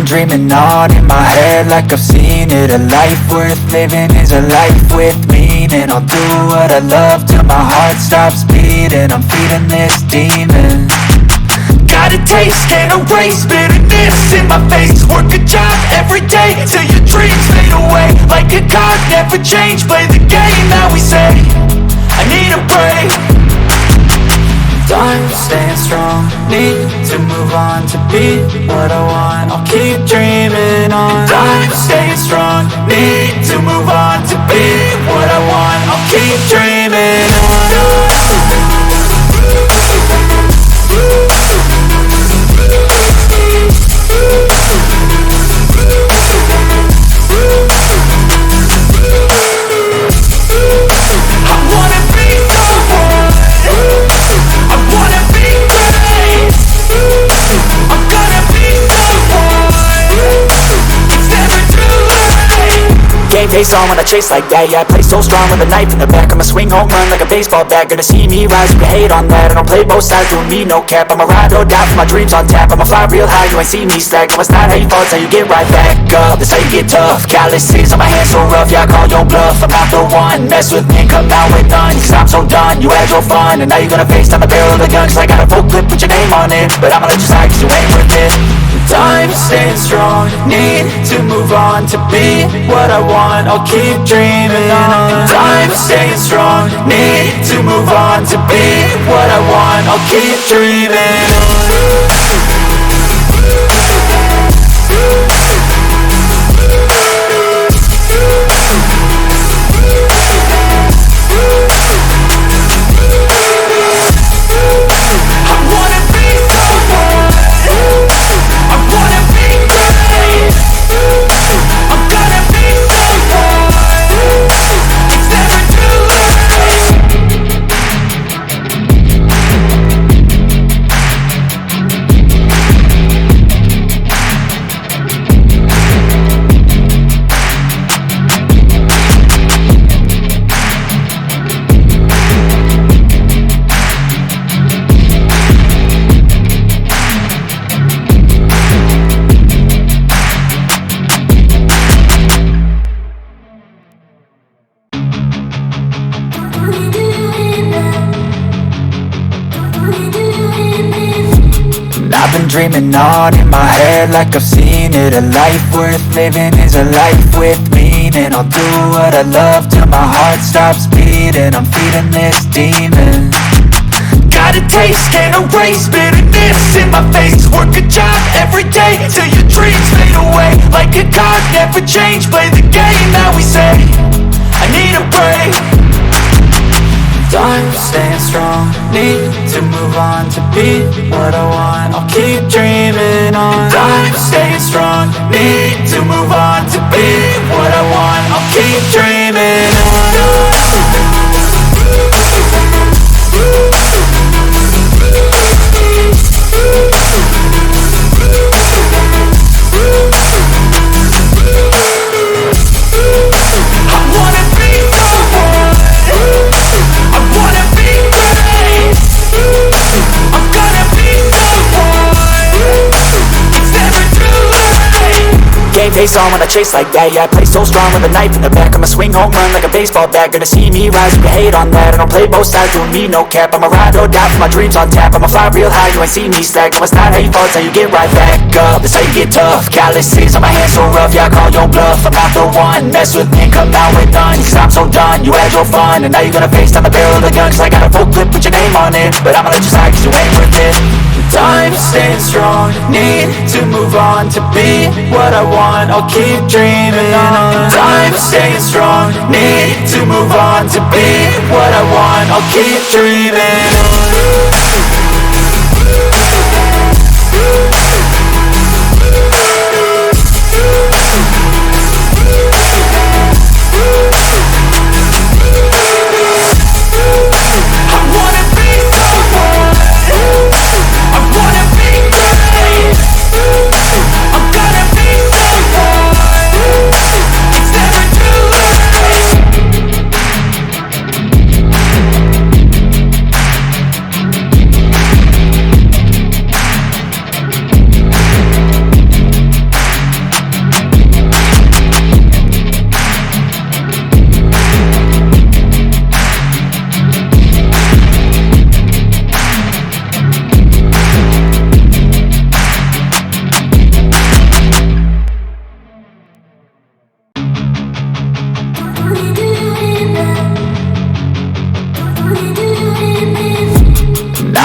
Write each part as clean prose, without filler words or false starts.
dreaming on in my head like I've seen it. A life worth living is a life with meaning. I'll do what I love till my heart stops beating. I'm feeding this demon. Got a taste, can't erase bitterness in my face. Work a job every day till your dreams fade away. Like a card, never change, play the game that we say. I need a break. Time staying strong, need to move on to be what I want. I'll keep dreaming on. Time staying strong, need to move on to be what I want. I'll keep dreaming on. Face on when I chase like that. Yeah, I play so strong with a knife in the back. I'ma swing home run like a baseball bat. Gonna see me rise, you can hate on that. I don't play both sides, doing me no cap. I'ma ride or die for my dreams on tap. I'ma fly real high, you ain't see me slack. No, it's not how you fall, it's how you get right back up. That's how you get tough. Calluses on my hands so rough, yeah, I call your bluff. I'm not the one, mess with me, come out with none. Cause I'm so done, you had your fun. And now you're gonna face down the barrel of the gun. Cause I got a full clip, put your name on it. But I'ma let you slide cause you ain't worth it. Time staying strong, need to move on to be what I want. I'll keep dreaming on. Time staying strong, need to move on to be what I want. I'll keep dreaming on. I've been dreaming on in my head like I've seen it. A life worth living is a life with meaning. I'll do what I love till my heart stops beating. I'm feeding this demon. Got a taste, can't erase bitterness in my face. Work a job every day till your dreams fade away. Like a card, never change, play the game that we say. I need a break. Time staying strong, need to move on to be what I want. I'll keep dreaming on. Time staying strong, need to move on to be what I want. I'll keep dreaming on. Face on when I chase like that. Yeah, I play so strong with a knife in the back. I'ma swing home run like a baseball bat. Gonna see me rise, you can hate on that. I don't play both sides, doing me no cap. I'ma ride or die for my dreams on tap. I'ma fly real high, you ain't see me slack. No, it's not how you fall, it's how you get right back up. That's how you get tough. Calluses on my hands so rough, yeah, I call your bluff. I'm not the one, mess with me, come out with none. Cause I'm so done, you had your fun. And now you're gonna face down the barrel of the gun. Cause I got a full clip, put your name on it. But I'ma let you slide cause you ain't worth it. Time staying strong, need to move on to be what I want. I'll keep dreaming on. Time staying strong, need to move on to be what I want. I'll keep dreaming on.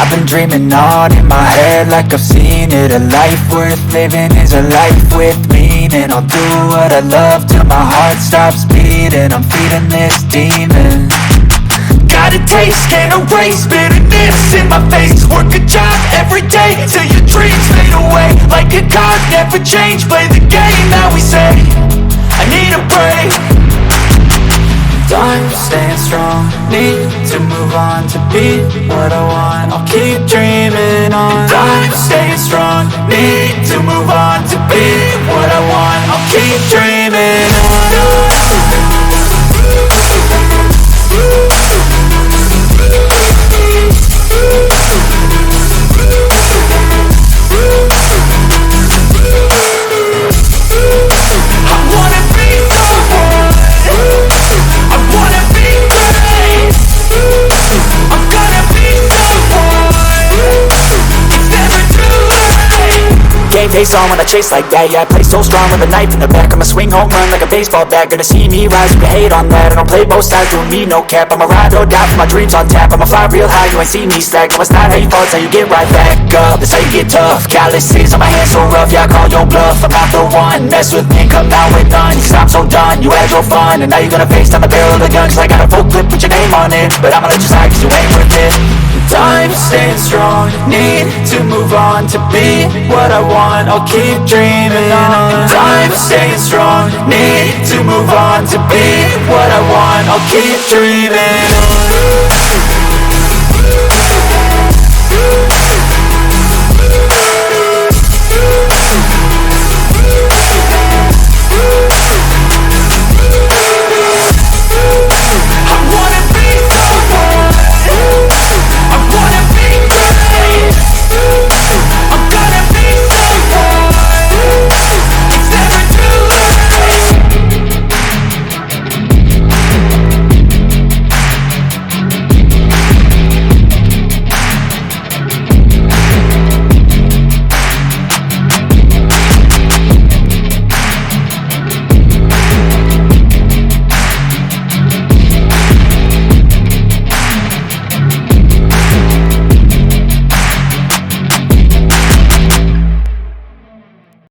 I've been dreaming on in my head like I've seen it. A life worth living is a life with meaning. I'll do what I love till my heart stops beating. I'm feeding this demon. Got a taste, can't erase bitterness in my face. Work a job every day till your dreams fade away. Like a card, never change, play the game that we say. I need a break. I'm staying strong, need to move on to be what I want. I'll keep dreaming on. I'm staying strong, need to move on to be what I want. I'll keep dreaming on. Face on when I chase like that. Yeah, I play so strong with a knife in the back. I'ma swing home run like a baseball bat. Gonna see me rise, you can hate on that. I don't play both sides, doing me no cap. I'ma ride or die for my dreams on tap. I'ma fly real high, you ain't see me slack. No, it's not how you fall, it's how you get right back up. That's how you get tough. Calluses on my hands so rough, yeah, I call your bluff. I'm not the one, mess with me, come out with none. Cause I'm so done, you had your fun. And now you're gonna face down the barrel of the gun. Cause I got a full clip with your name on it. But I'ma let you slide cause you ain't worth it. I'm staying strong, need to move on to be what I want. I'll keep dreaming on. I'm staying strong, need to move on to be what I want. I'll keep dreaming on.